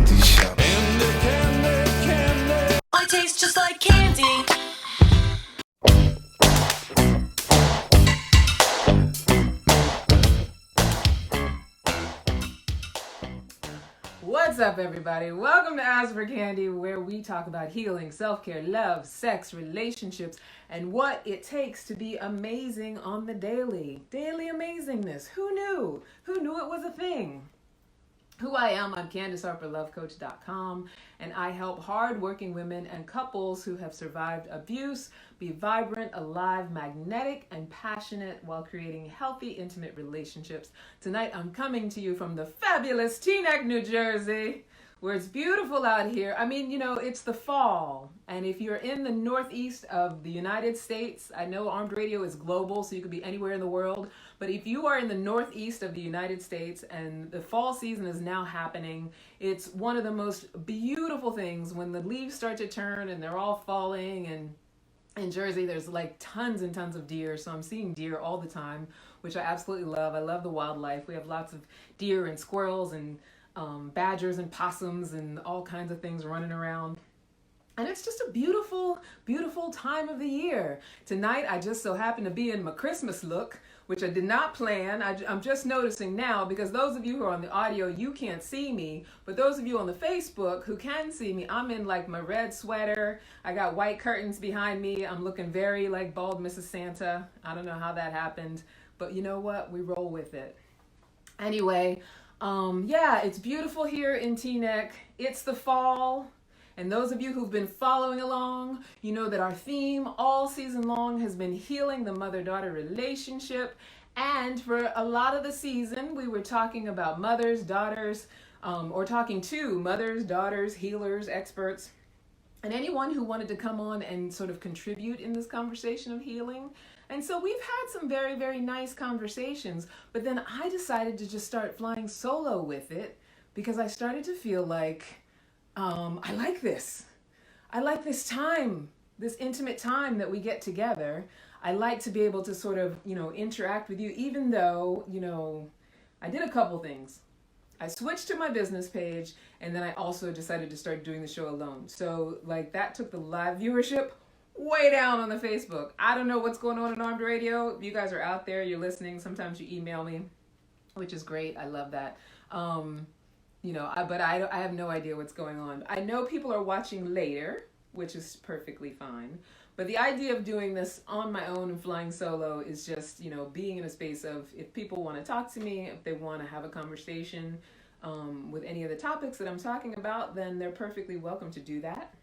candy shop. I taste just like candy. What's up, everybody? Welcome to Ask for Candy, where we talk about healing, self-care, love, sex, relationships, and what it takes to be amazing on the daily. Daily amazingness. Who knew? Who knew it was a thing? Who I am, I'm Candace Harper, lovecoach.com, and I help hard-working women and couples who have survived abuse be vibrant, alive, magnetic, and passionate while creating healthy, intimate relationships. Tonight, I'm coming to you from the fabulous Teaneck, New Jersey, where it's beautiful out here. I mean, you know, it's the fall, and if you're in the northeast of the United States, I know Armed Radio is global, so you could be anywhere in the world, but if you are in the northeast of the United States and the fall season is now happening, it's one of the most beautiful things when the leaves start to turn and they're all falling. And in Jersey, there's like tons and tons of deer, so I'm seeing deer all the time, which I absolutely love. I love the wildlife. We have lots of deer and squirrels and badgers and possums and all kinds of things running around. And it's just a beautiful, beautiful time of the year. Tonight, I just so happen to be in my Christmas look, which I did not plan. I'm just noticing now, because those of you who are on the audio, you can't see me. But those of you on the Facebook who can see me, I'm in like my red sweater. I got white curtains behind me. I'm looking very like bald Mrs. Santa. I don't know how that happened, but you know what? We roll with it. Anyway, yeah, it's beautiful here in Teaneck. It's the fall. And those of you who've been following along, you know that our theme all season long has been healing the mother-daughter relationship. And for a lot of the season, we were talking about mothers, daughters, or talking to mothers, daughters, healers, experts, and anyone who wanted to come on and sort of contribute in this conversation of healing. And so we've had some very, very nice conversations, but then I decided to just start flying solo with it because I started to feel like, I like this. I like this time, this intimate time that we get together. I like to be able to sort of, you know, interact with you, even though, you know, I did a couple things. I switched to my business page, and then I also decided to start doing the show alone. So, like, that took the live viewership way down on the Facebook. I don't know what's going on in Armed Radio. If you guys are out there, you're listening. Sometimes you email me, which is great. I love that. You know, but I have no idea what's going on. I know people are watching later, which is perfectly fine. But the idea of doing this on my own and flying solo is just, you know, being in a space of, if people want to talk to me, if they want to have a conversation with any of the topics that I'm talking about, then they're perfectly welcome to do that.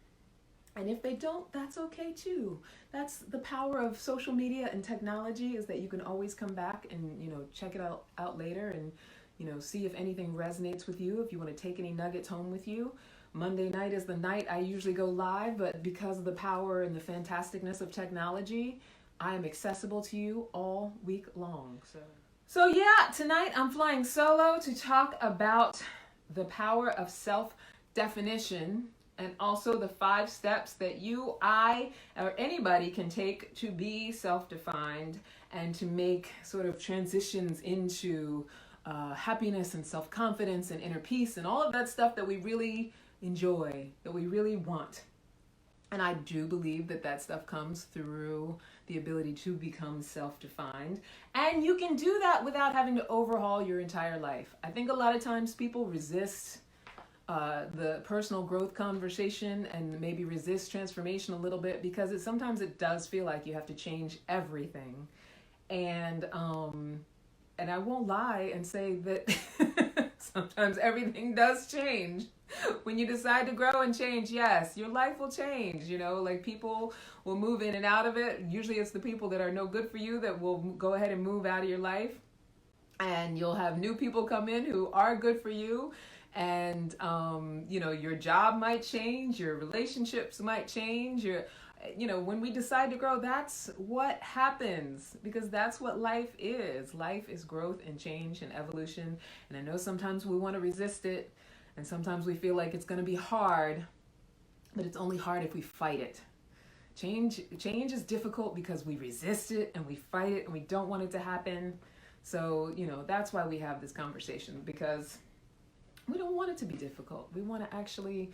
And if they don't, that's okay too. That's the power of social media and technology, is that you can always come back and, you know, check it out later and, you know, see if anything resonates with you, if you want to take any nuggets home with you. Monday night is the night I usually go live, but because of the power and the fantasticness of technology, I am accessible to you all week long. So yeah, tonight I'm flying solo to talk about the power of self-definition and also the 5 steps that you, I, or anybody can take to be self-defined and to make sort of transitions into happiness and self-confidence and inner peace and all of that stuff that we really enjoy, that we really want. And I do believe that that stuff comes through the ability to become self-defined. And you can do that without having to overhaul your entire life. I think a lot of times people resist the personal growth conversation and maybe resist transformation a little bit because sometimes it does feel like you have to change everything. And I won't lie and say that sometimes everything does change. When you decide to grow and change, yes, your life will change. You know, like people will move in and out of it. Usually it's the people that are no good for you that will go ahead and move out of your life. And you'll have new people come in who are good for you. And, you know, your job might change. Your relationships might change. You know, when we decide to grow, that's what happens, because that's what life is. Life is growth and change and evolution. And I know sometimes we want to resist it, and sometimes we feel like it's going to be hard, but it's only hard if we fight it. Change is difficult because we resist it and we fight it and we don't want it to happen. So, you know, that's why we have this conversation, because We don't want it to be difficult. We want to actually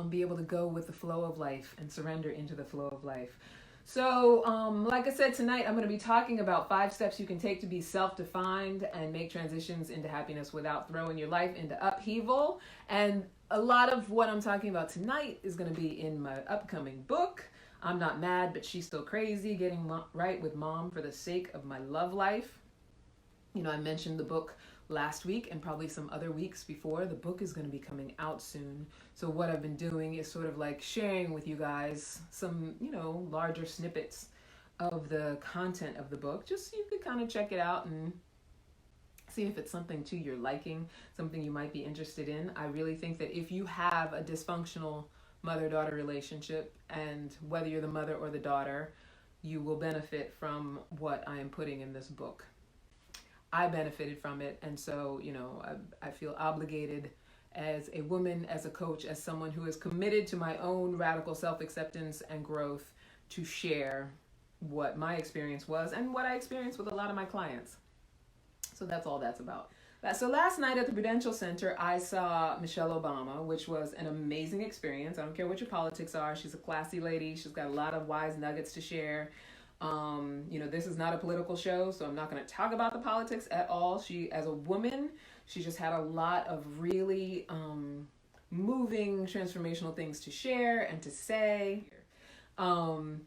be able to go with the flow of life and surrender into the flow of life. So, like I said, tonight I'm going to be talking about 5 steps you can take to be self-defined and make transitions into happiness without throwing your life into upheaval. And a lot of what I'm talking about tonight is going to be in my upcoming book. I'm Not Mad, But She's Still Crazy, Getting Right with Mom for the Sake of My Love Life. You know, I mentioned the book last week and probably some other weeks before. The book is going to be coming out soon. So what I've been doing is sort of like sharing with you guys some, larger snippets of the content of the book, just so you could kind of check it out and see if it's something to your liking, something you might be interested in. I really think that if you have a dysfunctional mother-daughter relationship, and whether you're the mother or the daughter, you will benefit from what I am putting in this book. I benefited from it, and so, I feel obligated as a woman, as a coach, as someone who is committed to my own radical self-acceptance and growth, to share what my experience was and what I experienced with a lot of my clients. So that's all that's about. So last night at the Prudential Center, I saw Michelle Obama, which was an amazing experience. I don't care what your politics are. She's a classy lady. She's got a lot of wise nuggets to share. This is not a political show, so I'm not going to talk about the politics at all. She, as a woman, she just had a lot of really moving, transformational things to share and to say. And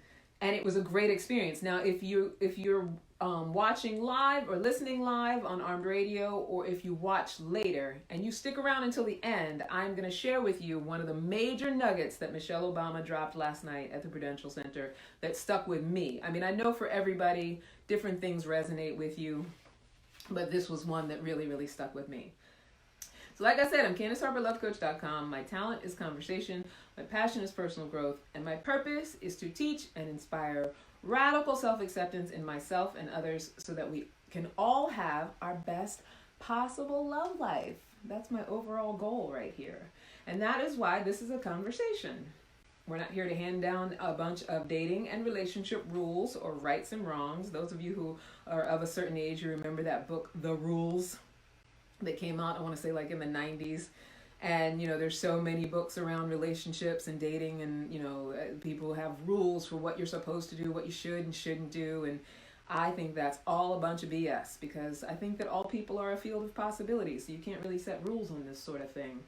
it was a great experience. Now, if you're watching live or listening live on Armed Radio, or if you watch later and you stick around until the end, I'm going to share with you one of the major nuggets that Michelle Obama dropped last night at the Prudential Center that stuck with me. I mean, I know for everybody, different things resonate with you, but this was one that really, really stuck with me. So like I said, I'm CandiceHarperLoveCoach.com. My talent is conversation, my passion is personal growth, and my purpose is to teach and inspire radical self-acceptance in myself and others so that we can all have our best possible love life. That's my overall goal right here. And that is why this is a conversation. We're not here to hand down a bunch of dating and relationship rules or rights and wrongs. Those of you who are of a certain age, you remember that book, The Rules, that came out, I want to say like in the 90s. And, there's so many books around relationships and dating, and, people have rules for what you're supposed to do, what you should and shouldn't do. And I think that's all a bunch of BS, because I think that all people are a field of possibilities. So you can't really set rules on this sort of thing.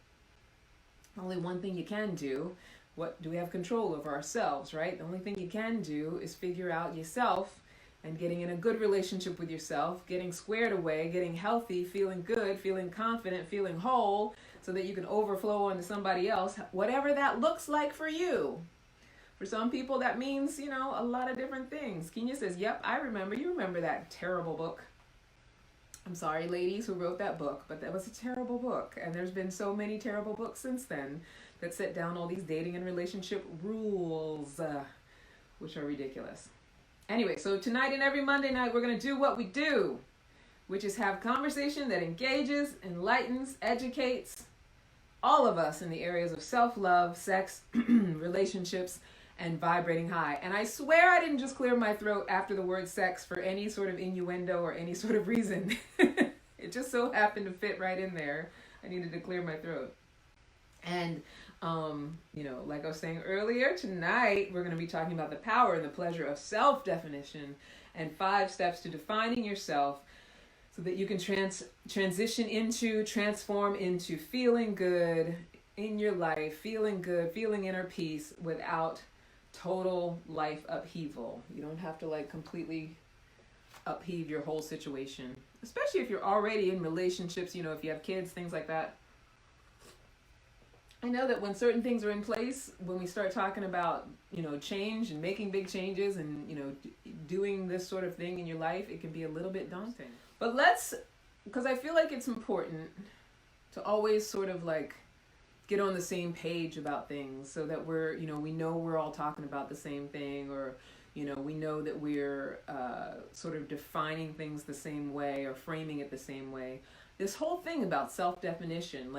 Only one thing you can do, what do we have control over? Ourselves, right? The only thing you can do is figure out yourself and getting in a good relationship with yourself, getting squared away, getting healthy, feeling good, feeling confident, feeling whole, so that you can overflow onto somebody else, whatever that looks like for you. For some people, that means, a lot of different things. Kenya says, yep, I remember. You remember that terrible book. I'm sorry, ladies who wrote that book, but that was a terrible book. And there's been so many terrible books since then that set down all these dating and relationship rules, which are ridiculous. Anyway, so tonight and every Monday night, we're going to do what we do, which is have conversation that engages, enlightens, educates all of us in the areas of self-love, sex, relationships, and vibrating high. And I swear I didn't just clear my throat after the word sex for any sort of innuendo or any sort of reason. It just so happened to fit right in there. I needed to clear my throat. And, like I was saying earlier, tonight we're going to be talking about the power and the pleasure of self-definition and 5 steps to defining yourself so that you can transform into feeling good in your life, feeling good, feeling inner peace without total life upheaval. You don't have to completely upheave your whole situation, especially if you're already in relationships, if you have kids, things like that. I know that when certain things are in place, when we start talking about, change and making big changes and, doing this sort of thing in your life, it can be a little bit daunting. But because I feel like it's important to always sort of get on the same page about things so that we're, we know we're all talking about the same thing, or, we know that we're sort of defining things the same way or framing it the same way. This whole thing about self-definition,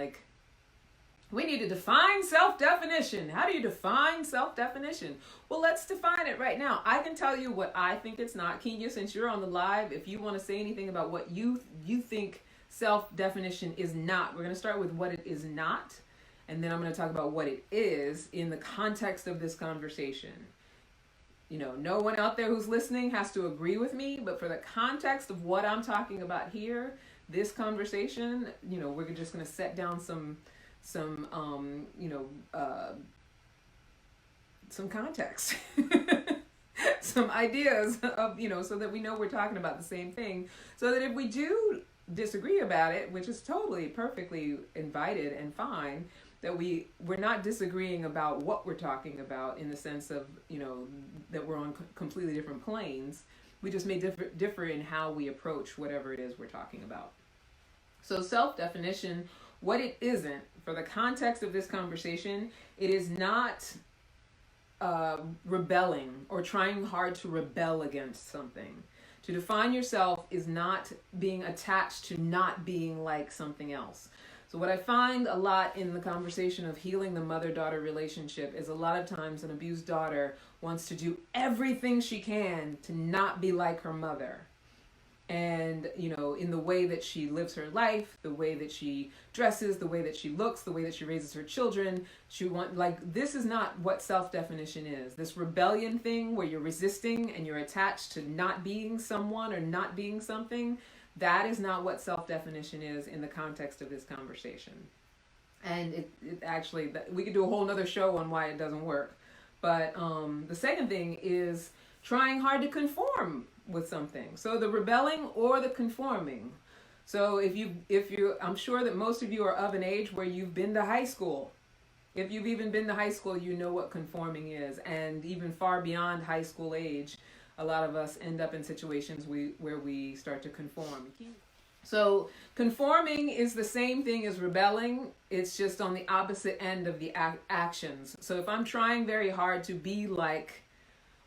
we need to define self-definition. How do you define self-definition? Well, let's define it right now. I can tell you what I think it's not. Kenya, since you're on the live, if you want to say anything about what you think self-definition is not. We're going to start with what it is not, and then I'm going to talk about what it is in the context of this conversation. No one out there who's listening has to agree with me, but for the context of what I'm talking about here, this conversation, we're just going to set down some context, some ideas of, so that we know we're talking about the same thing, so that if we do disagree about it, which is totally perfectly invited and fine, that we're not disagreeing about what we're talking about in the sense of, that we're on completely different planes. We just may differ in how we approach whatever it is we're talking about. So self-definition, what it isn't, for the context of this conversation, it is not rebelling or trying hard to rebel against something. To define yourself is not being attached to not being like something else. So what I find a lot in the conversation of healing the mother-daughter relationship is a lot of times an abused daughter wants to do everything she can to not be like her mother. And, in the way that she lives her life, the way that she dresses, the way that she looks, the way that she raises her children, this is not what self-definition is. This rebellion thing where you're resisting and you're attached to not being someone or not being something, that is not what self-definition is in the context of this conversation. And it actually, we could do a whole nother show on why it doesn't work. But the second thing is trying hard to conform with something. So the rebelling or the conforming. So if you, I'm sure that most of you are of an age where you've been to high school. If you've even been to high school, you know what conforming is. And even far beyond high school age, a lot of us end up in situations where we start to conform. So conforming is the same thing as rebelling. It's just on the opposite end of the actions. So if I'm trying very hard to be like,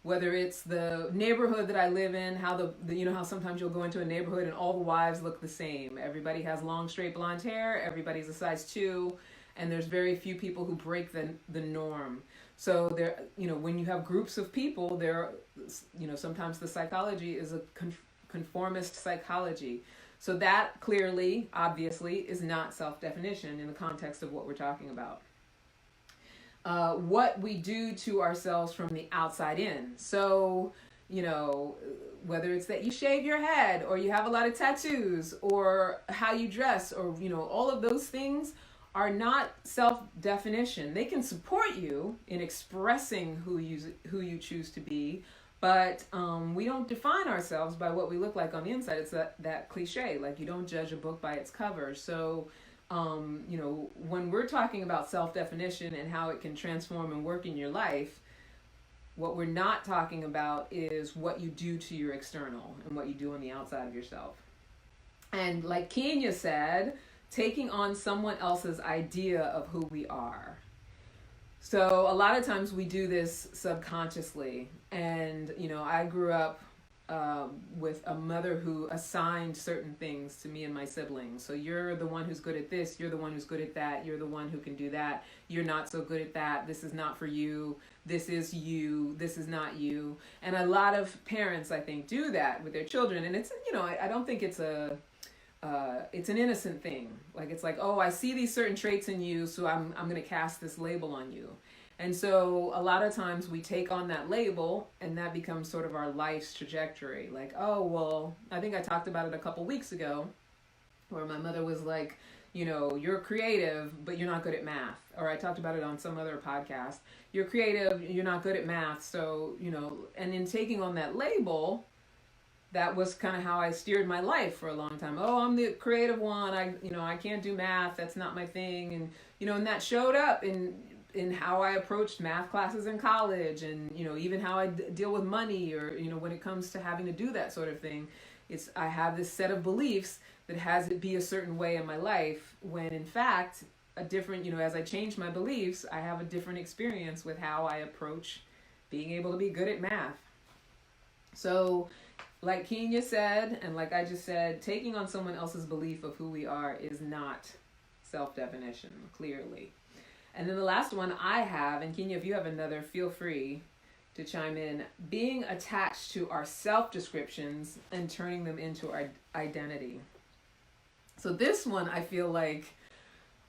whether it's the neighborhood that I live in, how how sometimes you'll go into a neighborhood and all the wives look the same. Everybody has long, straight blonde hair. Everybody's a size 2, and there's very few people who break the norm. So there, when you have groups of people, there, sometimes the psychology is a conformist psychology. So that clearly, obviously, is not self-definition in the context of what we're talking about. What we do to ourselves from the outside in. So, whether it's that you shave your head or you have a lot of tattoos or how you dress or, all of those things are not self-definition. They can support you in expressing who you choose to be, but we don't define ourselves by what we look like on the inside. It's that cliche, like you don't judge a book by its cover. So when we're talking about self-definition and how it can transform and work in your life, what we're not talking about is what you do to your external and what you do on the outside of yourself. And like Kenya said, taking on someone else's idea of who we are. So a lot of times we do this subconsciously. And, I grew up with a mother who assigned certain things to me and my siblings. So you're the one who's good at this, you're the one who's good at that, you're the one who can do that, you're not so good at that, this is not for you, this is you, this is not you. And a lot of parents, I think, do that with their children. And it's, I don't think it's it's an innocent thing. Like, it's like, oh, I see these certain traits in you, so I'm going to cast this label on you. And so a lot of times we take on that label and that becomes sort of our life's trajectory. Like, oh, well, I think I talked about it a couple weeks ago where my mother was like, you're creative, but you're not good at math. Or I talked about it on some other podcast. You're creative, you're not good at math. So, and in taking on that label, that was kind of how I steered my life for a long time. Oh, I'm the creative one. I can't do math. That's not my thing. And, and that showed up in how I approached math classes in college and, even how I deal with money or, when it comes to having to do that sort of thing. I have this set of beliefs that has it be a certain way in my life when in fact, a different, as I change my beliefs, I have a different experience with how I approach being able to be good at math. So, like Kenya said, and like I just said, taking on someone else's belief of who we are is not self-definition, clearly. And then the last one I have, and Kenya, if you have another, feel free to chime in, being attached to our self-descriptions and turning them into our identity. So this one, I feel like,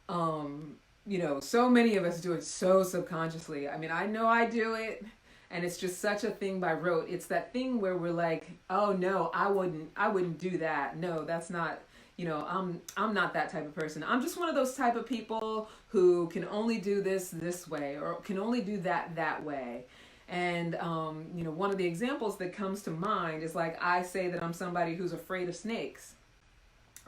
so many of us do it so subconsciously. I mean, I know I do it, and it's just such a thing by rote. It's that thing where we're like, oh no, I wouldn't do that. No, that's not, I'm not that type of person. I'm just one of those type of people who can only do this way, or can only do that way. And one of the examples that comes to mind is, like, I say that I'm somebody who's afraid of snakes.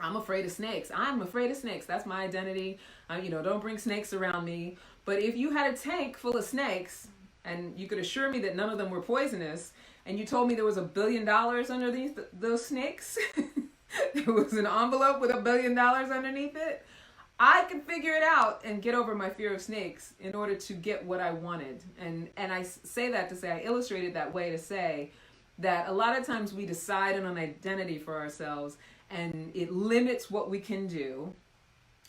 I'm afraid of snakes. I'm afraid of snakes. That's my identity. Don't bring snakes around me. But if you had a tank full of snakes and you could assure me that none of them were poisonous, and you told me there was $1 billion underneath those snakes, there was an envelope with $1 billion underneath it, I could figure it out and get over my fear of snakes in order to get what I wanted. And I say that to say, I illustrated that way to say that a lot of times we decide on an identity for ourselves, and it limits what we can do,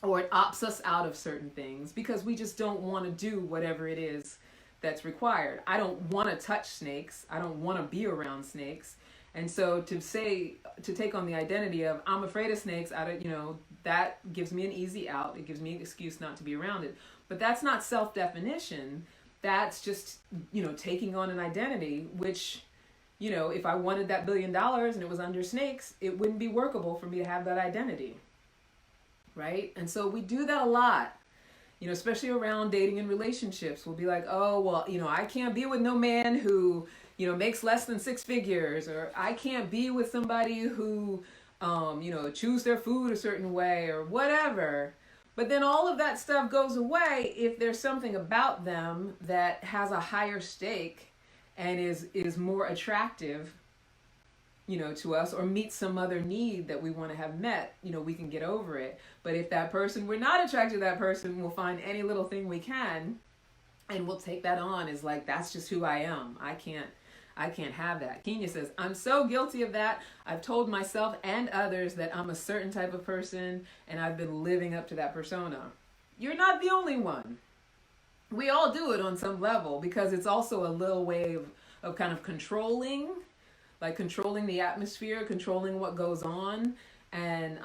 or it opts us out of certain things because we just don't want to do whatever it is that's required. I don't want to touch snakes. I don't want to be around snakes. And so to take on the identity of I'm afraid of snakes, that gives me an easy out. It gives me an excuse not to be around it. But that's not self-definition. That's just, taking on an identity, which, if I wanted that $1 billion and it was under snakes, it wouldn't be workable for me to have that identity. Right? And so we do that a lot, especially around dating and relationships. We'll be like, oh, well, I can't be with no man who, makes less than 6 figures, or I can't be with somebody who, chews their food a certain way, or whatever. But then all of that stuff goes away if there's something about them that has a higher stake and is more attractive, to us, or meets some other need that we want to have met, we can get over it. But if that person, we're not attracted to that person, we'll find any little thing we can, and we'll take that on as like, that's just who I am. I can't have that. Kenya says, I'm so guilty of that. I've told myself and others that I'm a certain type of person, and I've been living up to that persona. You're not the only one. We all do it on some level, because it's also a little way of kind of controlling the atmosphere, controlling what goes on. And,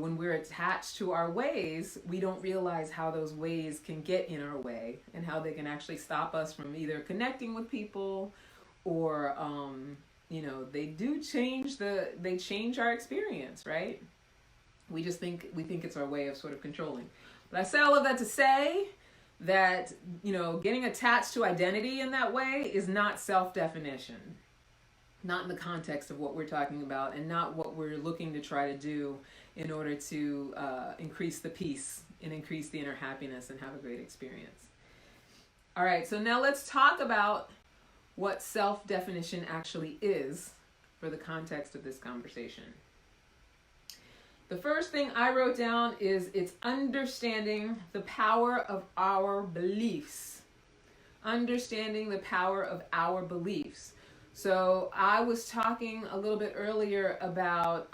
when we're attached to our ways, we don't realize how those ways can get in our way, and how they can actually stop us from either connecting with people, or, they change our experience, right? We think it's our way of sort of controlling. But I say all of that to say that, getting attached to identity in that way is not self-definition. Not in the context of what we're talking about, and not what we're looking to try to do in order to increase the peace and increase the inner happiness and have a great experience. All right, so now let's talk about what self-definition actually is for the context of this conversation. The first thing I wrote down is it's understanding the power of our beliefs. Understanding the power of our beliefs. So I was talking a little bit earlier about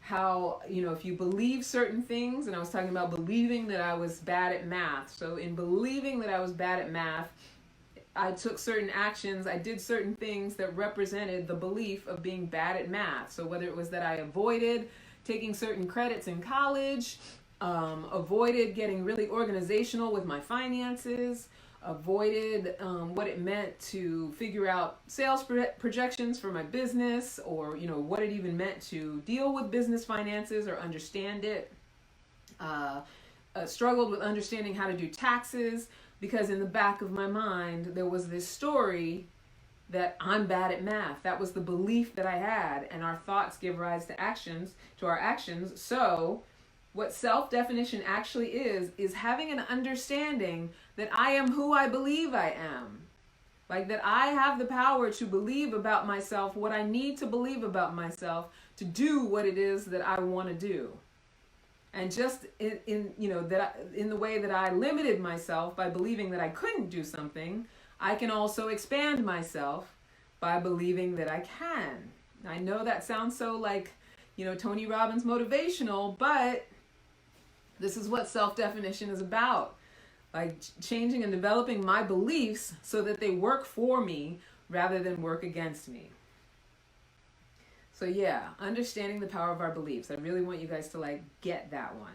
how, if you believe certain things, and I was talking about believing that I was bad at math. So in believing that I was bad at math, I took certain actions, I did certain things that represented the belief of being bad at math. So whether it was that I avoided taking certain credits in college, avoided getting really organizational with my finances, avoided what it meant to figure out sales projections for my business, or what it even meant to deal with business finances or understand it. Struggled with understanding how to do taxes, because in the back of my mind there was this story that I'm bad at math. That was the belief that I had, and our thoughts give rise to our actions. So what self-definition actually is having an understanding that I am who I believe I am. Like, that I have the power to believe about myself what I need to believe about myself to do what it is that I want to do. And just in the way that I limited myself by believing that I couldn't do something, I can also expand myself by believing that I can. I know that sounds so like, Tony Robbins motivational, but this is what self-definition is about. Like, changing and developing my beliefs so that they work for me rather than work against me. So yeah, understanding the power of our beliefs. I really want you guys to like get that one.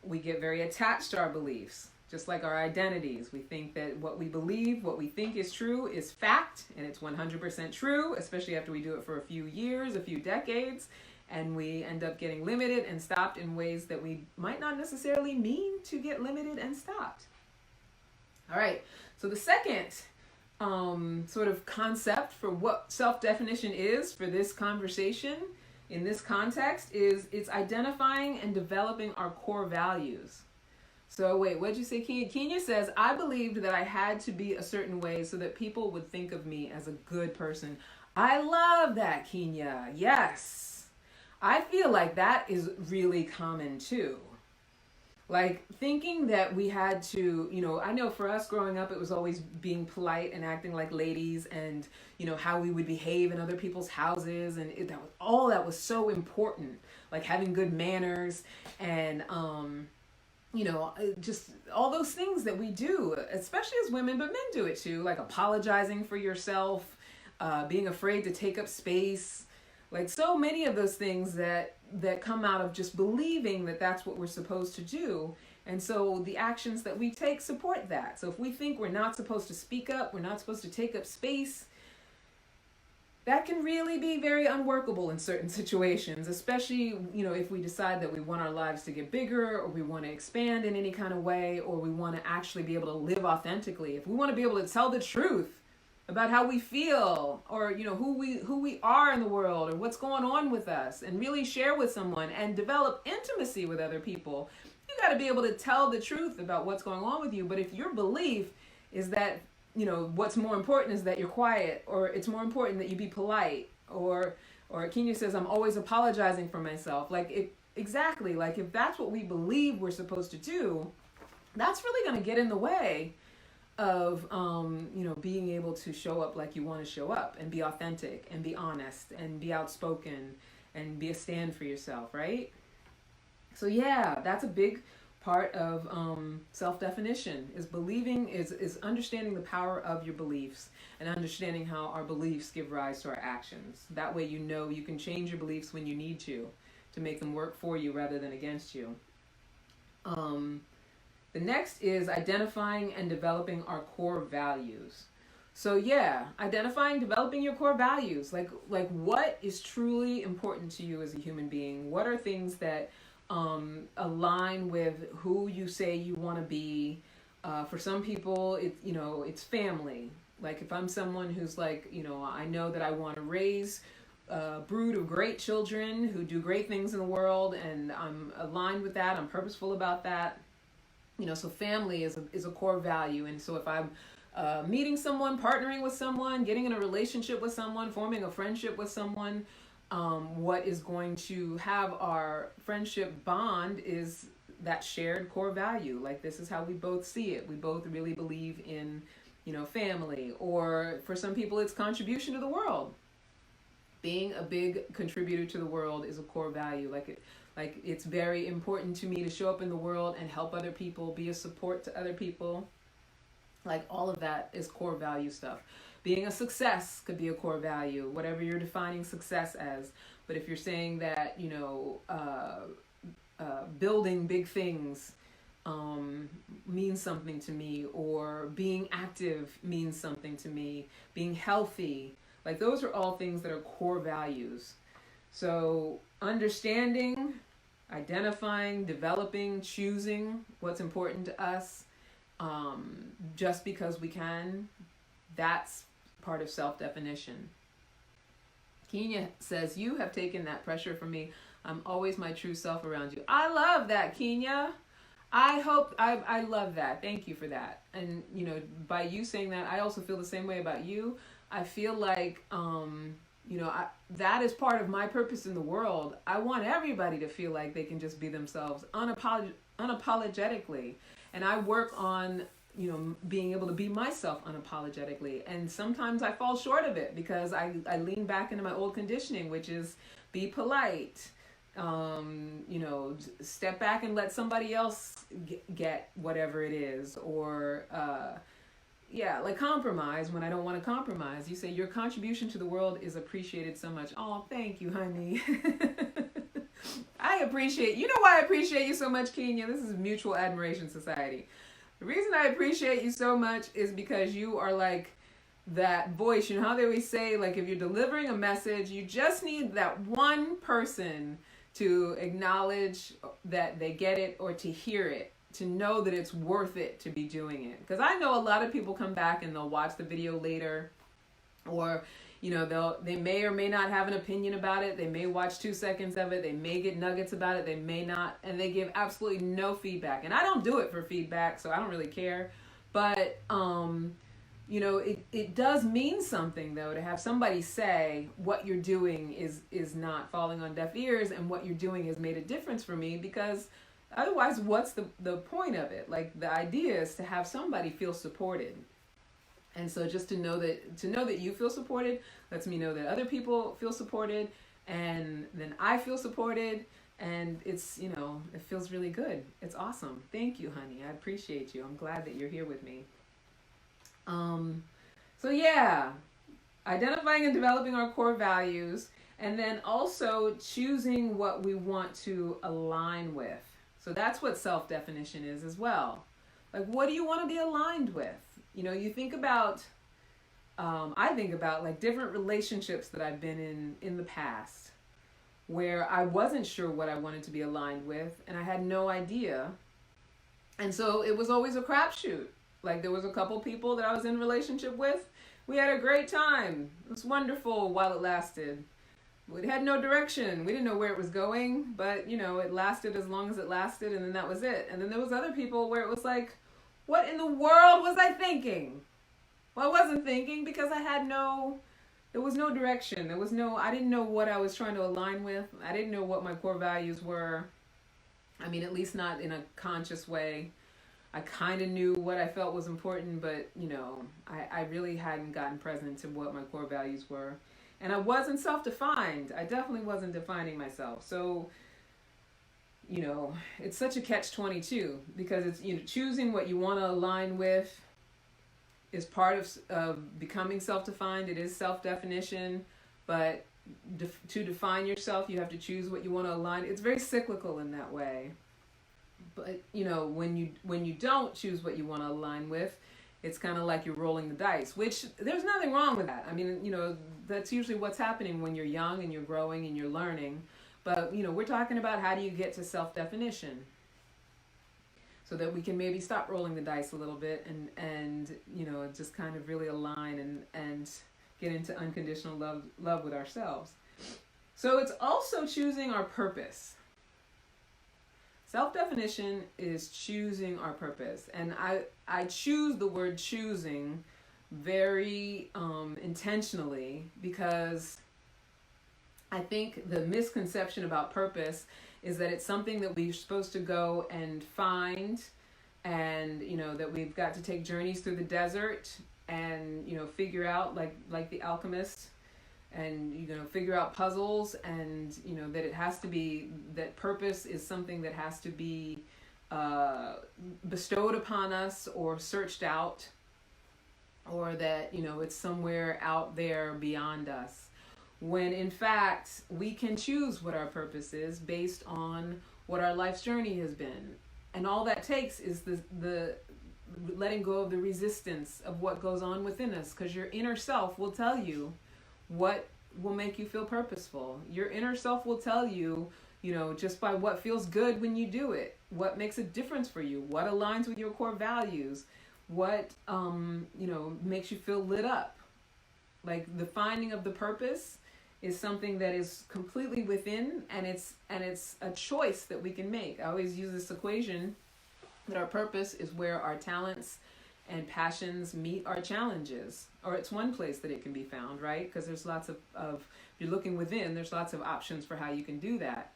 We get very attached to our beliefs, just like our identities. We think that what we believe, what we think is true is fact, and it's 100% true, especially after we do it for a few years, a few decades, and we end up getting limited and stopped in ways that we might not necessarily mean to get limited and stopped. All right, so the second sort of concept for what self-definition is for this conversation in this context is it's identifying and developing our core values. So wait, what'd you say, Kenya? Kenya says, I believed that I had to be a certain way so that people would think of me as a good person. I love that, Kenya. Yes. I feel like that is really common too. Like thinking that we had to, I know for us growing up, it was always being polite and acting like ladies and, how we would behave in other people's houses. And that was so important, like having good manners and, just all those things that we do, especially as women, but men do it too, like apologizing for yourself, being afraid to take up space, like so many of those things that come out of just believing that that's what we're supposed to do. And so the actions that we take support that. So if we think we're not supposed to speak up, we're not supposed to take up space, that can really be very unworkable in certain situations, especially, if we decide that we want our lives to get bigger or we want to expand in any kind of way, or we want to actually be able to live authentically. If we want to be able to tell the truth about how we feel or, who we are in the world or what's going on with us and really share with someone and develop intimacy with other people, you got to be able to tell the truth about what's going on with you. But if your belief is that, what's more important is that you're quiet, or it's more important that you be polite, or Kenya says, I'm always apologizing for myself. Exactly. Like if that's what we believe we're supposed to do, that's really going to get in the way of, being able to show up like you want to show up and be authentic and be honest and be outspoken and be a stand for yourself. Right. So yeah, that's a big part of self-definition is understanding the power of your beliefs and understanding how our beliefs give rise to our actions. That way you can change your beliefs when you need to make them work for you rather than against you. The next is identifying and developing our core values. So yeah, identifying, developing your core values. Like what is truly important to you as a human being? What are things that align with who you say you want to be? For some people, it's family. Like if I'm someone who's like, I know that I want to raise a brood of great children who do great things in the world, and I'm aligned with that. I'm purposeful about that. So family is a core value. And so if I'm meeting someone, partnering with someone, getting in a relationship with someone, forming a friendship with someone, what is going to have our friendship bond is that shared core value. Like this is how we both see it. We both really believe in, family. Or for some people, it's contribution to the world. Being a big contributor to the world is a core value. Like it's very important to me to show up in the world and help other people, be a support to other people. Like all of that is core value stuff. Being a success could be a core value, whatever you're defining success as. But if you're saying that, building big things means something to me, or being active means something to me, being healthy, like those are all things that are core values. So understanding, identifying, developing, choosing what's important to us, just because we can, that's part of self-definition. Kenya says, you have taken that pressure from me. I'm always my true self around you. I love that, Kenya. I love that. Thank you for that. And, by you saying that, I also feel the same way about you. I feel like, that is part of my purpose in the world. I want everybody to feel like they can just be themselves unapologetically. And I work on, being able to be myself unapologetically. And sometimes I fall short of it because I lean back into my old conditioning, which is be polite, step back and let somebody else get whatever it is, or, yeah, like compromise when I don't want to compromise. You say your contribution to the world is appreciated so much. Oh, thank you, honey. I appreciate, you know why I appreciate you so much, Kenya? This is Mutual Admiration Society. The reason I appreciate you so much is because you are like that voice. You know how they always say, like, if you're delivering a message, you just need that one person to acknowledge that they get it or to hear it, to know that it's worth it to be doing it. Because I know a lot of people come back and they'll watch the video later, or they may or may not have an opinion about it. They may watch 2 seconds of it. They may get nuggets about it. They may not, and they give absolutely no feedback. And I don't do it for feedback, so I don't really care. But it does mean something, though, to have somebody say what you're doing is not falling on deaf ears, and what you're doing has made a difference for me, because otherwise, what's the point of it? Like, the idea is to have somebody feel supported. And so just to know that you feel supported lets me know that other people feel supported, and then I feel supported, and it's, it feels really good. It's awesome. Thank you, honey. I appreciate you. I'm glad that you're here with me. So yeah, identifying and developing our core values, and then also choosing what we want to align with. So that's what self-definition is as well. Like, what do you want to be aligned with? You think about, I think about like different relationships that I've been in the past, where I wasn't sure what I wanted to be aligned with, and I had no idea. And so it was always a crapshoot. Like, there was a couple people that I was in a relationship with. We had a great time. It was wonderful while it lasted. We had no direction. We didn't know where it was going, but it lasted as long as it lasted, and then that was it. And then there was other people where it was like, what in the world was I thinking? Well, I wasn't thinking because there was no direction. I didn't know what I was trying to align with. I didn't know what my core values were. I mean, at least not in a conscious way. I kind of knew what I felt was important, but, I really hadn't gotten present to what my core values were. And I wasn't self-defined. I definitely wasn't defining myself. So, it's such a catch-22, because it's, choosing what you want to align with is part of becoming self-defined. It is self-definition, but to define yourself, you have to choose what you want to align. It's very cyclical in that way. But, when you don't choose what you want to align with, it's kind of like you're rolling the dice, which there's nothing wrong with that. I mean, that's usually what's happening when you're young and you're growing and you're learning. But, we're talking about how do you get to self-definition, so that we can maybe stop rolling the dice a little bit and just kind of really align and get into unconditional love with ourselves. So it's also choosing our purpose. Self-definition is choosing our purpose. And I choose the word choosing very intentionally, because I think the misconception about purpose is that it's something that we're supposed to go and find, and that we've got to take journeys through the desert and figure out like the alchemist, and figure out puzzles, and that it has to be, that purpose is something that has to be bestowed upon us or searched out, or that it's somewhere out there beyond us. When in fact, we can choose what our purpose is based on what our life's journey has been. And all that takes is the letting go of the resistance of what goes on within us, because your inner self will tell you what will make you feel purposeful. Your inner self will tell you, just by what feels good when you do it, what makes a difference for you, what aligns with your core values, what, makes you feel lit up. Like, the finding of the purpose is something that is completely within, and it's a choice that we can make. I always use this equation that our purpose is where our talents and passions meet our challenges, or it's one place that it can be found, right? Because there's lots of if you're looking within, there's lots of options for how you can do that.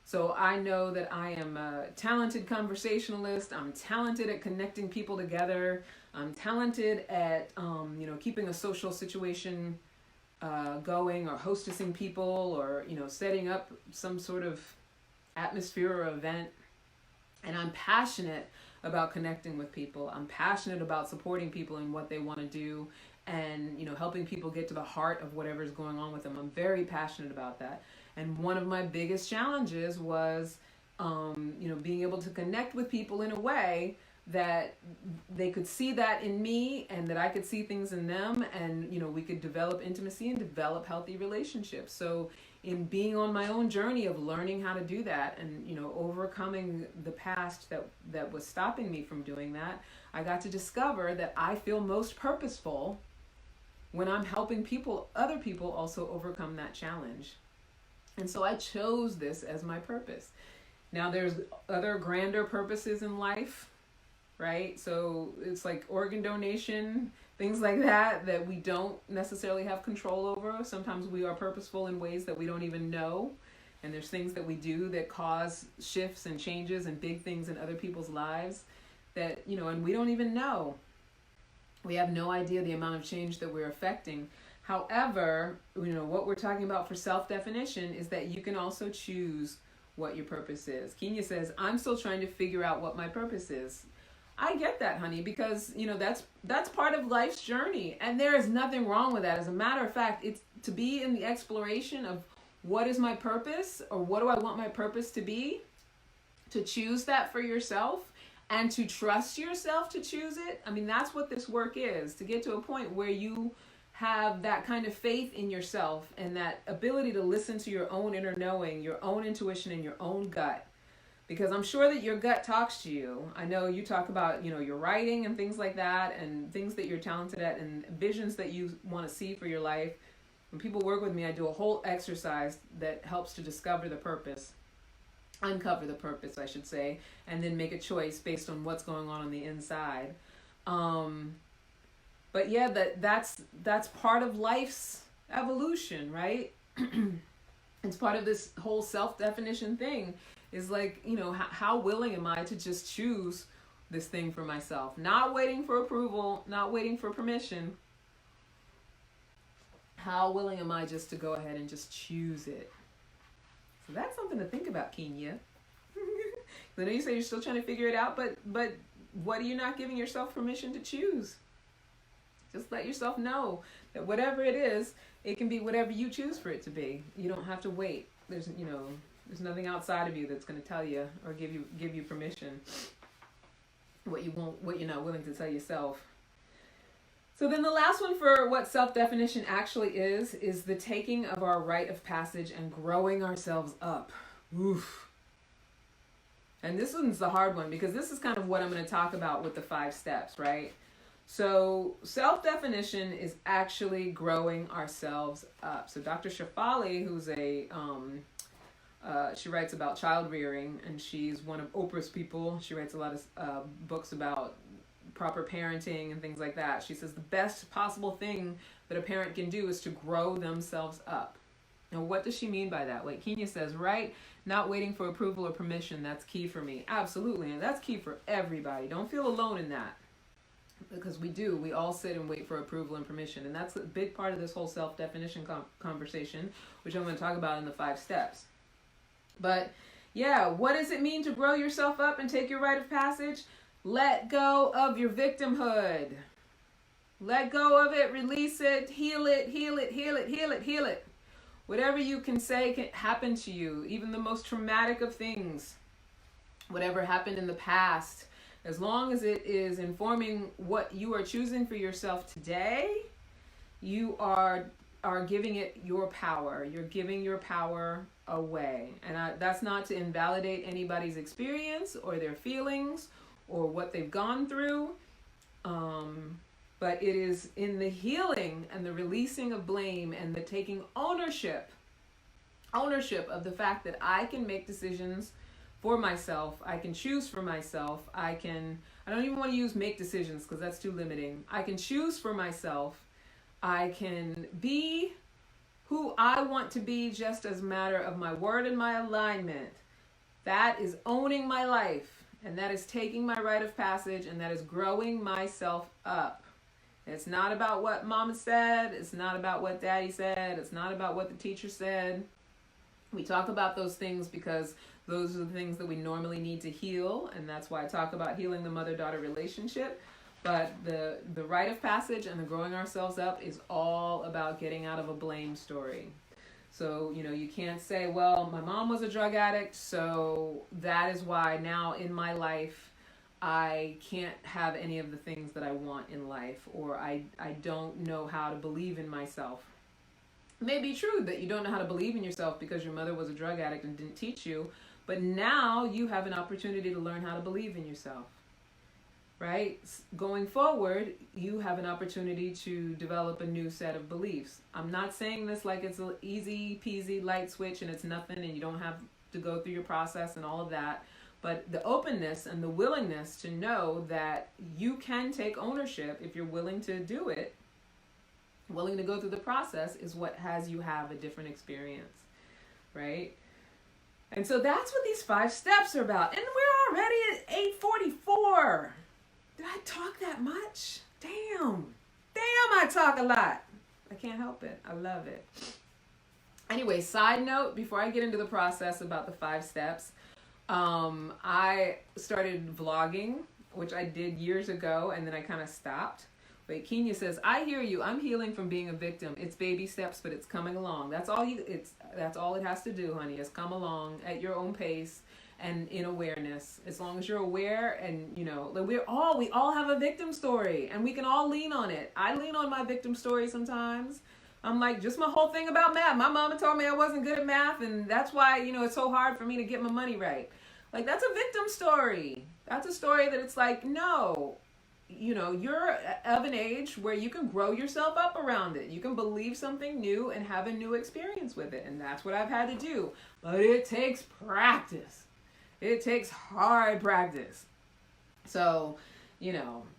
So I know that I am a talented conversationalist. I'm talented at connecting people together. I'm talented at keeping a social situation going, or hostessing people, or setting up some sort of atmosphere or event. And I'm passionate about connecting with people. I'm passionate about supporting people in what they want to do, and helping people get to the heart of whatever's going on with them. I'm very passionate about that. And one of my biggest challenges was being able to connect with people in a way that they could see that in me, and that I could see things in them, and we could develop intimacy and develop healthy relationships. So in being on my own journey of learning how to do that, and overcoming the past that was stopping me from doing that, I got to discover that I feel most purposeful when I'm helping other people also overcome that challenge. And so I chose this as my purpose. Now there's other grander purposes in life, right? So it's like organ donation, things like that we don't necessarily have control over. Sometimes we are purposeful in ways that we don't even know. And there's things that we do that cause shifts and changes and big things in other people's lives that, and we don't even know. We have no idea the amount of change that we're affecting. However, what we're talking about for self-definition is that you can also choose what your purpose is. Kenya says, I'm still trying to figure out what my purpose is. I get that, honey, because, that's part of life's journey. And there is nothing wrong with that. As a matter of fact, it's to be in the exploration of what is my purpose, or what do I want my purpose to be, to choose that for yourself and to trust yourself to choose it. I mean, that's what this work is, to get to a point where you have that kind of faith in yourself and that ability to listen to your own inner knowing, your own intuition, and your own gut. Because I'm sure that your gut talks to you. I know you talk about, your writing and things like that, and things that you're talented at, and visions that you want to see for your life. When people work with me, I do a whole exercise that helps to discover the purpose, uncover the purpose, I should say, and then make a choice based on what's going on the inside. But yeah, that's part of life's evolution, right? It's part of this whole self-definition thing. Is like, how willing am I to just choose this thing for myself? Not waiting for approval, not waiting for permission. How willing am I just to go ahead and just choose it? So that's something to think about, Kenya. I know you say you're still trying to figure it out, but what are you not giving yourself permission to choose? Just let yourself know that whatever it is, it can be whatever you choose for it to be. You don't have to wait. There's nothing outside of you that's going to tell you or give you permission what you're not willing to tell yourself. So then the last one for what self-definition actually is the taking of our rite of passage and growing ourselves up. Oof. And this one's the hard one, because this is kind of what I'm going to talk about with the 5 steps, right? So self-definition is actually growing ourselves up. So Dr. Shafali, who's she writes about child rearing, and she's one of Oprah's people. She writes a lot of books about proper parenting and things like that. She says the best possible thing that a parent can do is to grow themselves up. Now, what does she mean by that? Like Kenya says, right? Not waiting for approval or permission. That's key for me. Absolutely. And that's key for everybody. Don't feel alone in that. Because we all sit and wait for approval and permission. And that's a big part of this whole self-definition conversation, which I'm going to talk about in the 5 steps. But yeah, what does it mean to grow yourself up and take your rite of passage? Let go of your victimhood. Let go of it, release it, heal it, heal it, heal it, heal it, heal it. Whatever you can say can happen to you, even the most traumatic of things, whatever happened in the past. As long as it is informing what you are choosing for yourself today, you are giving it your power. You're giving your power away. And that's not to invalidate anybody's experience or their feelings or what they've gone through. But it is in the healing and the releasing of blame and the taking ownership of the fact that I can make decisions for myself. I can choose for myself. I don't even want to use make decisions because that's too limiting. I can choose for myself. I can be who I want to be just as a matter of my word and my alignment. That is owning my life, and that is taking my rite of passage, and that is growing myself up. It's not about what mama said. It's not about what daddy said. It's not about what the teacher said. We talk about those things because Those are the things that we normally need to heal, and that's why I talk about healing the mother-daughter relationship. But the rite of passage and the growing ourselves up is all about getting out of a blame story. So, you can't say, well, my mom was a drug addict, so that is why now in my life I can't have any of the things that I want in life, or I don't know how to believe in myself. It may be true that you don't know how to believe in yourself because your mother was a drug addict and didn't teach you, but now you have an opportunity to learn how to believe in yourself. Right? Going forward, you have an opportunity to develop a new set of beliefs. I'm not saying this like it's an easy peasy light switch and it's nothing and you don't have to go through your process and all of that. But the openness and the willingness to know that you can take ownership if you're willing to do it, willing to go through the process, is what has you have a different experience. Right? And so that's what these 5 steps are about. And we're already at 8:44. Did I talk that much? Damn, I talk a lot. I can't help it. I love it. Anyway, side note, before I get into the process about the 5 steps, I started vlogging, which I did years ago, and then I kind of stopped. Wait, Kenya says, I hear you. I'm healing from being a victim. It's baby steps, but it's coming along. That's all it has to do, honey, is come along at your own pace. And in awareness, as long as you're aware, and we all have a victim story, and we can all lean on it. I lean on my victim story sometimes. I'm like, just my whole thing about math. My mama told me I wasn't good at math, and that's why it's so hard for me to get my money right. Like, that's a victim story. That's a story that it's like, no, you're of an age where you can grow yourself up around it. You can believe something new and have a new experience with it, and that's what I've had to do. But it takes practice. It takes hard practice. So,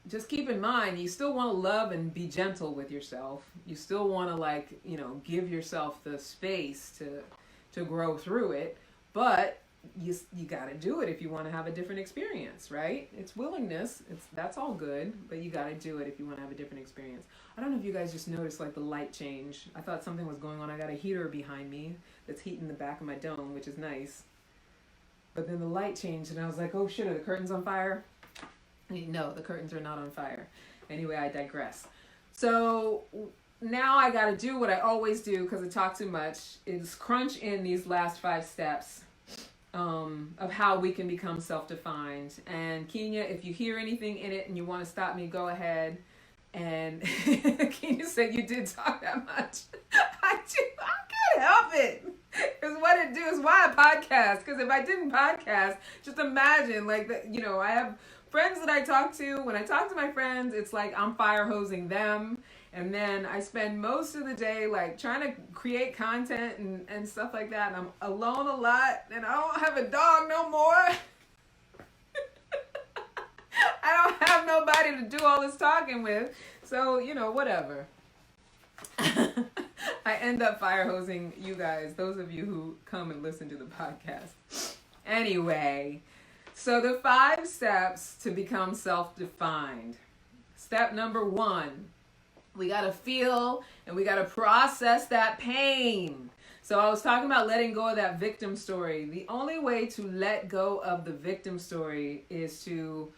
just keep in mind, you still want to love and be gentle with yourself. You still want to give yourself the space to grow through it. But you got to do it if you want to have a different experience, right? It's willingness. That's all good, but you got to do it if you want to have a different experience. I don't know if you guys just noticed the light change. I thought something was going on. I got a heater behind me that's heating the back of my dome, which is nice. But then the light changed and I was like, oh shit, are the curtains on fire? No, the curtains are not on fire. Anyway, I digress. So now I got to do what I always do because I talk too much, is crunch in these last 5 steps of how we can become self-defined. And Kenya, if you hear anything in it and you want to stop me, go ahead. And Kenya said you did talk that much. I can't help it. Because what it do is why I podcast. Because if I didn't podcast, just imagine I have friends that I talk to. When I talk to my friends, it's like I'm fire hosing them. And then I spend most of the day trying to create content and stuff like that. And I'm alone a lot. And I don't have a dog no more. I don't have nobody to do all this talking with. So, whatever. I end up fire hosing you guys, those of you who come and listen to the podcast. Anyway, so the 5 steps to become self-defined. Step number 1, we got to feel and we got to process that pain. So I was talking about letting go of that victim story. The only way to let go of the victim story is to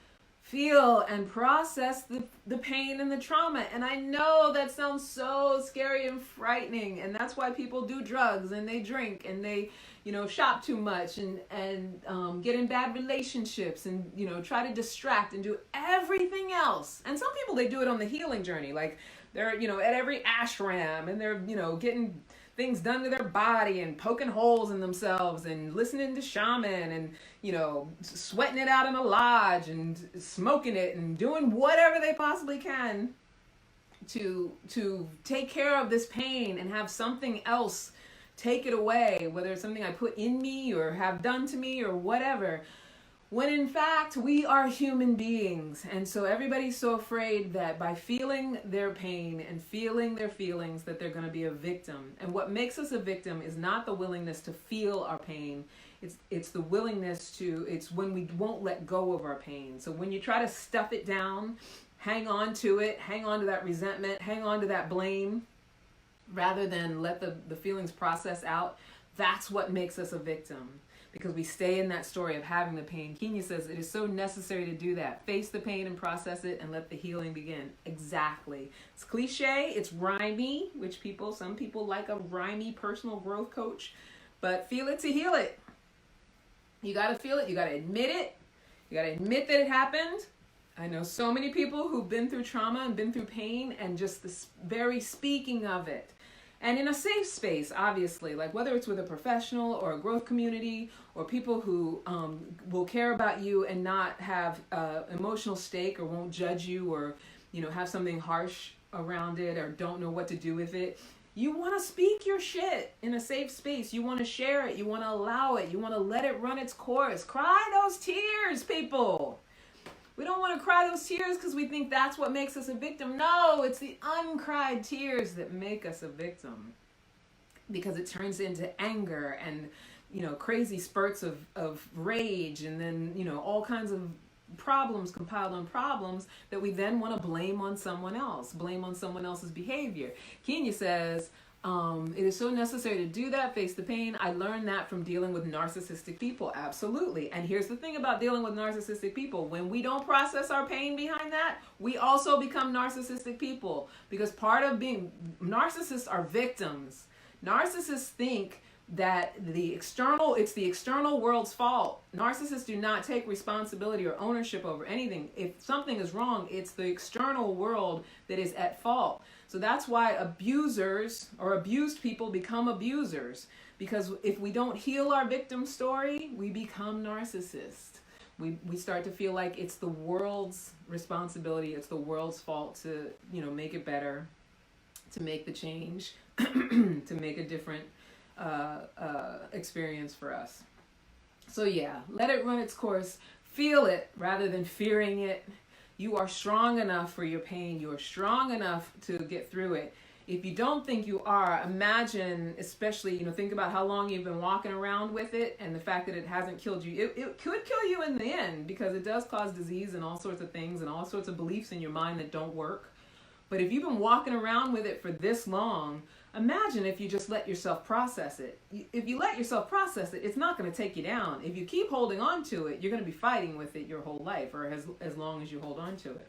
feel and process the pain and the trauma. And I know that sounds so scary and frightening. And that's why people do drugs and they drink and they, shop too much and get in bad relationships and, try to distract and do everything else. And some people, they do it on the healing journey. They're, at every ashram and they're, getting things done to their body and poking holes in themselves and listening to shaman and, sweating it out in a lodge and smoking it and doing whatever they possibly can to take care of this pain and have something else take it away, whether it's something I put in me or have done to me or whatever. When in fact, we are human beings. And so everybody's so afraid that by feeling their pain and feeling their feelings that they're going to be a victim. And what makes us a victim is not the willingness to feel our pain. It's the willingness it's when we won't let go of our pain. So when you try to stuff it down, hang on to it, hang on to that resentment, hang on to that blame, rather than let the feelings process out, that's what makes us a victim. because we stay in that story of having the pain. Kenya says it is so necessary to do that. Face the pain and process it and let the healing begin. Exactly. It's cliche, it's rhymey, which some people like a rhymey personal growth coach, but feel it to heal it. You got to feel it. You got to admit it. You got to admit that it happened. I know so many people who've been through trauma and been through pain, and just the very speaking of it. And in a safe space, obviously, like whether it's with a professional or a growth community or people who will care about you and not have emotional stake or won't judge you or, have something harsh around it or don't know what to do with it. You want to speak your shit in a safe space. You want to share it. You want to allow it. You want to let it run its course. Cry those tears, people. We don't want to cry those tears because we think that's what makes us a victim. No, it's the uncried tears that make us a victim, because it turns into anger and, crazy spurts of rage, and then, all kinds of problems compiled on problems that we then want to blame on someone else, blame on someone else's behavior. Kenya says, it is so necessary to do that, face the pain. I learned that from dealing with narcissistic people. Absolutely. And here's the thing about dealing with narcissistic people. When we don't process our pain behind that, we also become narcissistic people, because part of being narcissists are victims. Narcissists think that it's the external world's fault. Narcissists do not take responsibility or ownership over anything. If something is wrong, it's the external world that is at fault. So that's why abusers or abused people become abusers, because if we don't heal our victim story, we become narcissists. We start to feel like it's the world's responsibility, it's the world's fault to, make it better, to make the change, to make a different experience for us. So yeah, let it run its course. Feel it rather than fearing it. You are strong enough for your pain. You are strong enough to get through it. If you don't think you are, imagine, especially, think about how long you've been walking around with it and the fact that it hasn't killed you. It could kill you in the end, because it does cause disease and all sorts of things and all sorts of beliefs in your mind that don't work. But if you've been walking around with it for this long, imagine if you just let yourself process it. If you let yourself process it, it's not going to take you down. If you keep holding on to it, you're going to be fighting with it your whole life, or as long as you hold on to it.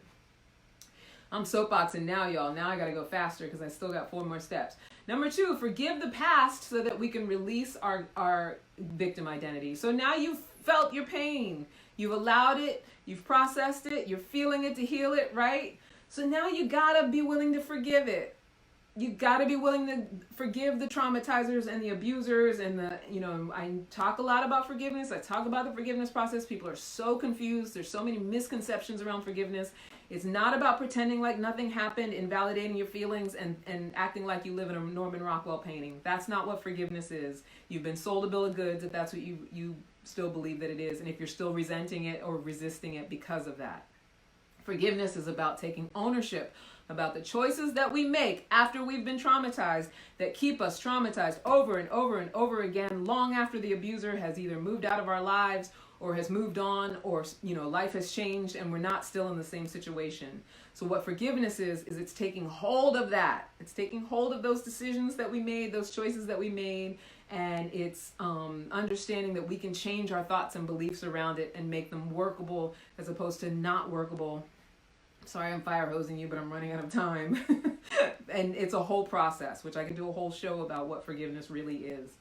I'm soapboxing now, y'all. Now I got to go faster because I still got 4 more steps. Number 2, forgive the past so that we can release our victim identity. So now you've felt your pain. You've allowed it. You've processed it. You're feeling it to heal it, right? So now you got to be willing to forgive it. You got to be willing to forgive the traumatizers and the abusers and I talk a lot about forgiveness. I talk about the forgiveness process. People are so confused. There's so many misconceptions around forgiveness. It's not about pretending like nothing happened, invalidating your feelings, and acting like you live in a Norman Rockwell painting. That's not what forgiveness is. You've been sold a bill of goods if that's what you still believe that it is, and if you're still resenting it or resisting it because of that. Forgiveness is about taking ownership about the choices that we make after we've been traumatized that keep us traumatized over and over and over again, long after the abuser has either moved out of our lives or has moved on, or life has changed and we're not still in the same situation. So what forgiveness is it's taking hold of that. It's taking hold of those decisions that we made, those choices that we made, and it's understanding that we can change our thoughts and beliefs around it and make them workable as opposed to not workable. Sorry, I'm fire hosing you, but I'm running out of time. And it's a whole process, which I can do a whole show about what forgiveness really is.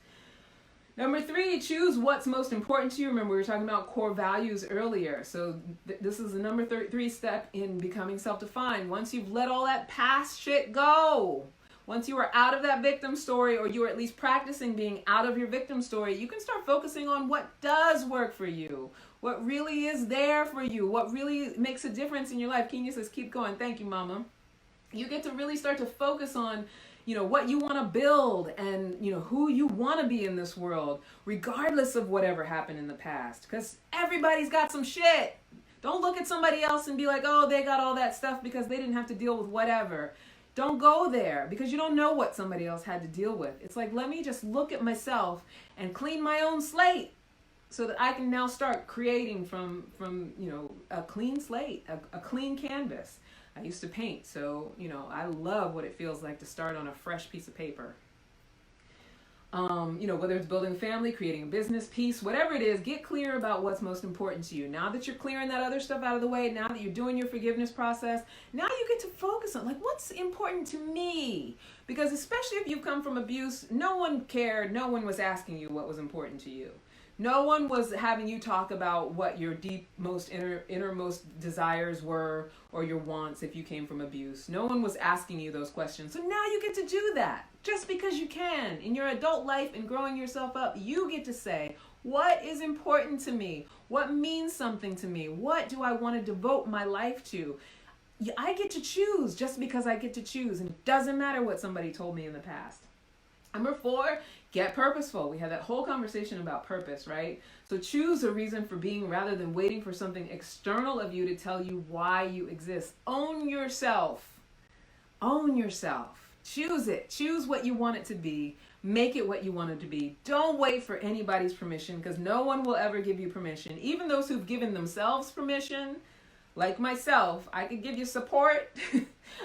Number 3, choose what's most important to you. Remember, we were talking about core values earlier. So this is the number 3 step in becoming self-defined. Once you've let all that past shit go, once you are out of that victim story, or you are at least practicing being out of your victim story, you can start focusing on what does work for you, what really is there for you, what really makes a difference in your life. Kenya says, keep going. Thank you, Mama. You get to really start to focus on, what you want to build and, who you want to be in this world, regardless of whatever happened in the past. Because everybody's got some shit. Don't look at somebody else and be like, oh, they got all that stuff because they didn't have to deal with whatever. Don't go there, because you don't know what somebody else had to deal with. It's like, let me just look at myself and clean my own slate so that I can now start creating from a clean slate, a clean canvas. I used to paint, so, I love what it feels like to start on a fresh piece of paper. Whether it's building a family, creating a business, peace, whatever it is, get clear about what's most important to you. Now that you're clearing that other stuff out of the way, now that you're doing your forgiveness process, now you get to focus on like what's important to me. Because especially if you've come from abuse, no one cared. No one was asking you what was important to you. No one was having you talk about what your deep, most innermost desires were or your wants if you came from abuse. No one was asking you those questions. So now you get to do that just because you can. In your adult life and growing yourself up, you get to say, what is important to me? What means something to me? What do I want to devote my life to? I get to choose just because I get to choose. And it doesn't matter what somebody told me in the past. Number 4, get purposeful. We had that whole conversation about purpose, right? So choose a reason for being rather than waiting for something external of you to tell you why you exist. Own yourself. Own yourself. Choose it. Choose what you want it to be. Make it what you want it to be. Don't wait for anybody's permission because no one will ever give you permission. Even those who've given themselves permission, like myself, I could give you support.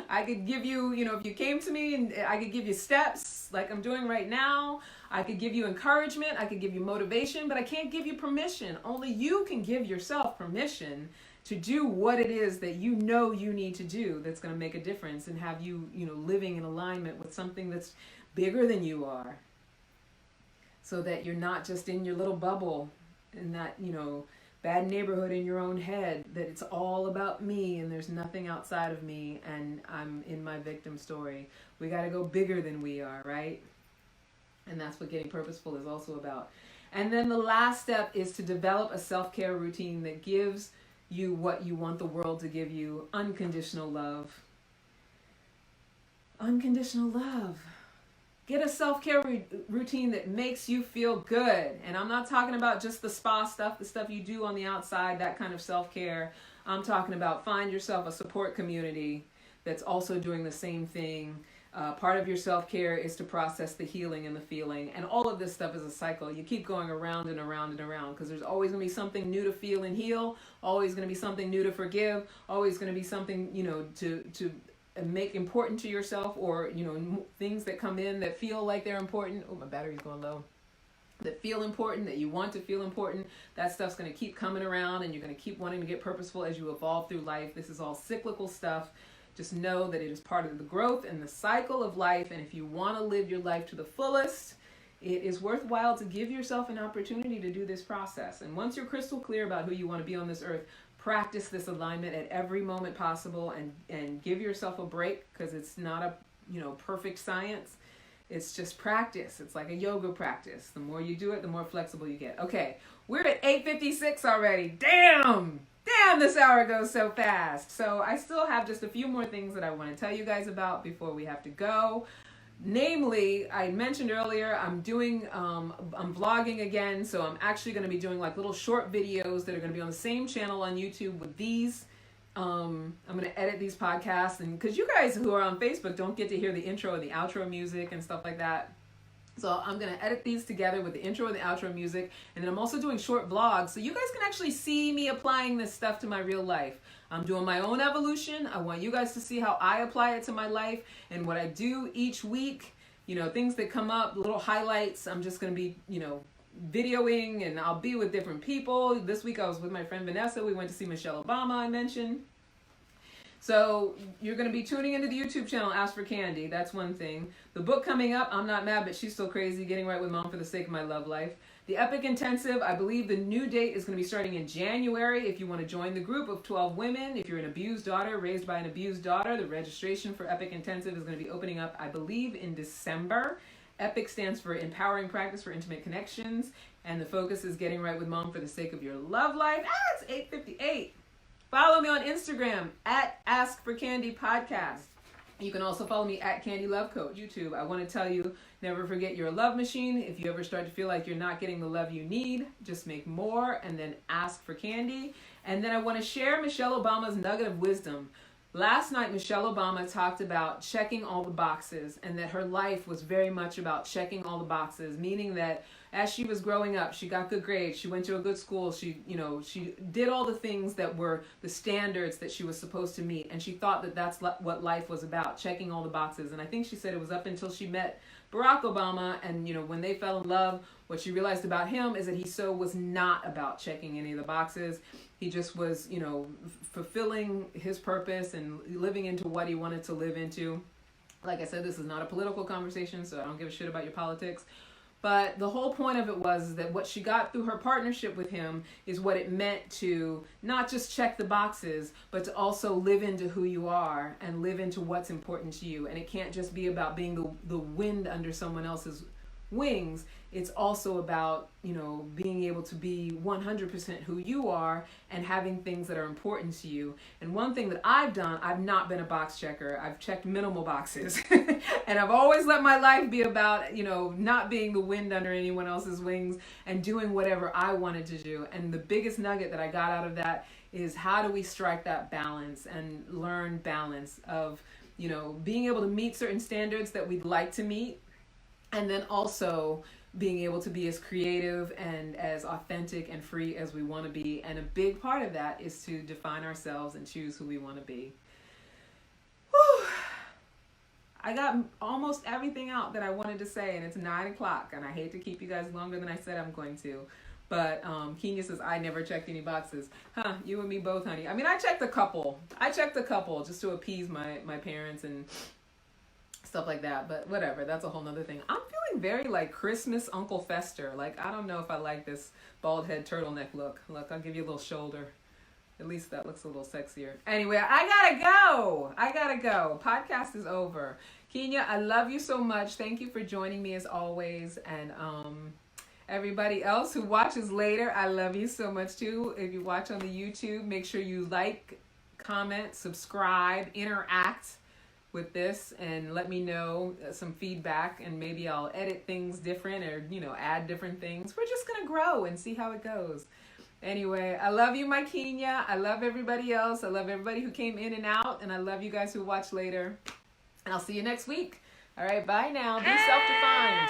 I could give you, if you came to me and I could give you steps like I'm doing right now. I could give you encouragement. I could give you motivation, but I can't give you permission. Only you can give yourself permission to do what it is that you know you need to do that's going to make a difference and have you, living in alignment with something that's bigger than you are. So that you're not just in your little bubble in that, bad neighborhood in your own head, that it's all about me and there's nothing outside of me and I'm in my victim story. We got to go bigger than we are, right? And that's what getting purposeful is also about. And then the last step is to develop a self-care routine that gives you what you want the world to give you: unconditional love. Unconditional love. Get a self-care routine that makes you feel good. And I'm not talking about just the spa stuff, the stuff you do on the outside, that kind of self-care. I'm talking about find yourself a support community that's also doing the same thing. Part of your self-care is to process the healing and the feeling. And all of this stuff is a cycle. You keep going around and around and around because there's always going to be something new to feel and heal. Always going to be something new to forgive. Always going to be something, to make important to yourself, or things that come in that feel like they're important. Oh, my battery's going low. That feel important, that you want to feel important. That stuff's going to keep coming around, and you're going to keep wanting to get purposeful as you evolve through life. This is all cyclical stuff. Just know that it is part of the growth and the cycle of life, and if you want to live your life to the fullest, it is worthwhile to give yourself an opportunity to do this process. And once you're crystal clear about who you want to be on this earth, practice this alignment at every moment possible, and give yourself a break, because it's not a perfect science. It's just practice. It's like a yoga practice. The more you do it, the more flexible you get. Okay, we're at 8:56 already. Damn, this hour goes so fast. So I still have just a few more things that I want to tell you guys about before we have to go. Namely, I mentioned earlier, I'm vlogging again, so I'm actually going to be doing like little short videos that are going to be on the same channel on YouTube with these. I'm going to edit these podcasts, and because you guys who are on Facebook don't get to hear the intro and the outro music and stuff like that. So I'm going to edit these together with the intro and the outro music, and then I'm also doing short vlogs, so you guys can actually see me applying this stuff to my real life. I'm doing my own evolution. I want you guys to see how I apply it to my life and what I do each week. Things that come up, little highlights. I'm just going to be, videoing, and I'll be with different people. This week I was with my friend Vanessa. We went to see Michelle Obama, I mentioned. So you're going to be tuning into the YouTube channel, Ask for Candy. That's one thing. The book coming up, I'm Not Mad, But She's Still Crazy, Getting Right with Mom for the Sake of My Love Life. The Epic Intensive, I believe the new date is going to be starting in January. If you want to join the group of 12 women, if you're an abused daughter, raised by an abused daughter, the registration for Epic Intensive is going to be opening up, I believe, in December. EPIC stands for Empowering Practice for Intimate Connections, and the focus is getting right with Mom for the sake of your love life. It's 8:58. Follow me on Instagram at Ask for Candy Podcast. You can also follow me at Candy Love Coach. YouTube, I want to tell you, never forget you're a love machine. If you ever start to feel like you're not getting the love you need, just make more and then ask for candy. And then I want to share Michelle Obama's nugget of wisdom. Last night, Michelle Obama talked about checking all the boxes, and that her life was very much about checking all the boxes, meaning that as she was growing up, she got good grades, she went to a good school, she did all the things that were the standards that she was supposed to meet, and she thought that that's what life was about, checking all the boxes. And I think she said it was up until she met Barack Obama, and when they fell in love, what she realized about him is that he was not about checking any of the boxes. He just was, fulfilling his purpose and living into what he wanted to live into. Like I said, this is not a political conversation, so I don't give a shit about your politics. But the whole point of it was that what she got through her partnership with him is what it meant to not just check the boxes, but to also live into who you are and live into what's important to you. And it can't just be about being the wind under someone else's wings. It's also about, being able to be 100% who you are and having things that are important to you. And one thing that I've done, I've not been a box checker. I've checked minimal boxes. And I've always let my life be about, not being the wind under anyone else's wings and doing whatever I wanted to do. And the biggest nugget that I got out of that is, how do we strike that balance and learn balance of, being able to meet certain standards that we'd like to meet, and then also being able to be as creative and as authentic and free as we want to be. And a big part of that is to define ourselves and choose who we want to be. Whew. I got almost everything out that I wanted to say, and it's 9 o'clock, and I hate to keep you guys longer than I said I'm going to. But Kenya says, I never checked any boxes. Huh, you and me both, honey. I mean, I checked a couple just to appease my parents and stuff like that, but whatever, that's a whole nother thing. I'm feeling very like Christmas Uncle Fester. Like, I don't know if I like this bald head turtleneck look. Look, I'll give you a little shoulder. At least that looks a little sexier. Anyway, I gotta go. Podcast is over. Kenya, I love you so much. Thank you for joining me as always. And everybody else who watches later, I love you so much too. If you watch on the YouTube, make sure you like, comment, subscribe, interact with this, and let me know some feedback, and maybe I'll edit things different or add different things. We're just gonna grow and see how it goes. Anyway, I love you, my Kenya. I love everybody else. I love everybody who came in and out, and I love you guys who watch later. And I'll see you next week. All right, bye now. Be self-defined.